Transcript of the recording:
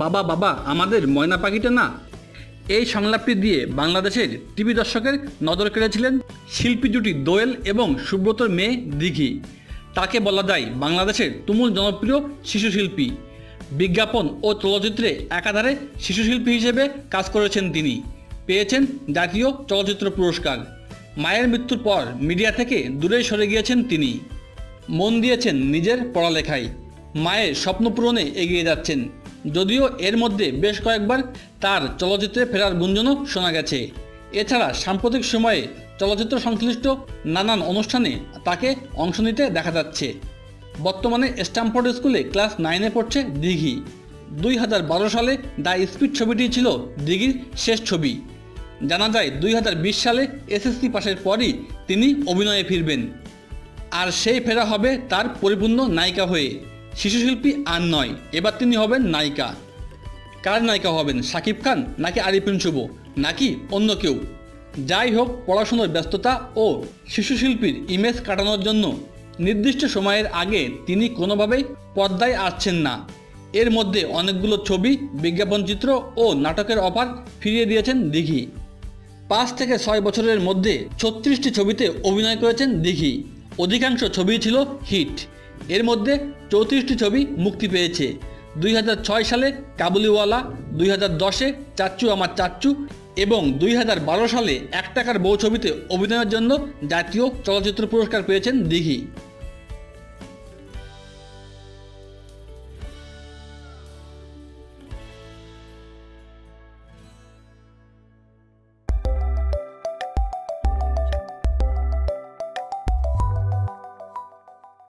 বাবা বাবা আমাদের ময়না পাখিটা না। এই সংলাপটি দিয়ে বাংলাদেশের টিভি দর্শকের নজর কেড়েছিলেন শিল্পী জুটি দোয়েল এবং সুব্রতর মেয়ে দিঘি। তাকে বলা যায় বাংলাদেশের তুমুল জনপ্রিয় শিশু শিল্পী। বিজ্ঞাপন ও চলচ্চিত্রে একাধারে শিশু শিল্পী হিসেবে কাজ করেছেন তিনি। পেয়েছেন জাতীয় চলচ্চিত্র পুরস্কার। মায়ের মৃত্যুর পর মিডিয়া থেকে দূরে সরে গিয়েছেন তিনি। মন দিয়েছেন নিজের পড়ালেখায়। মায়ের স্বপ্ন পূরণে এগিয়ে যাচ্ছেন। যদিও এর মধ্যে বেশ কয়েকবার তার চলচ্চিত্রে ফেরার গুঞ্জনও শোনা গেছে। এছাড়া সাম্প্রতিক সময়ে চলচ্চিত্র সংশ্লিষ্ট নানান অনুষ্ঠানে তাকে অংশ নিতে দেখা যাচ্ছে। বর্তমানে স্ট্যামফোর্ড স্কুলে ক্লাস 9-এ পড়ছে দিঘি। 2012 সালে দ্য স্পিড ছবিটি ছিল দিঘির শেষ ছবি। জানা যায় 2020 সালে এসএসসি পাশের পরই তিনি অভিনয়ে ফিরবেন। আর সেই ফেরা হবে তার পরিপূর্ণ নায়িকা হয়ে। শিশুশিল্পী আর নয়, এবার তিনি হবেন নায়িকা। কার নায়িকা হবেন? শাকিব খান নাকি আরিফিন শুভ নাকি অন্য কেউ? যাই হোক, পড়াশোনার ব্যস্ততা ও শিশুশিল্পীর ইমেজ কাটানোর জন্য নির্দিষ্ট সময়ের আগে তিনি কোনোভাবেই পর্দায় আসছেন না। এর মধ্যে অনেকগুলো ছবি, বিজ্ঞাপনচিত্র ও নাটকের অফার ফিরিয়ে দিয়েছেন দিঘি। 5 থেকে 6 বছরের মধ্যে 36টি ছবিতে অভিনয় করেছেন দিঘি। অধিকাংশ ছবি ছিল হিট। এর মধ্যে 34টি ছবি মুক্তি পেয়েছে। 2006 সালে কাবুলিওয়ালা, 2010-এ চাচ্চু আমার চাচ্চু এবং 2012 সালে 1 টাকার বউ ছবিতে অভিনয়ের জন্য জাতীয় চলচ্চিত্র পুরস্কার পেয়েছেন দিঘি।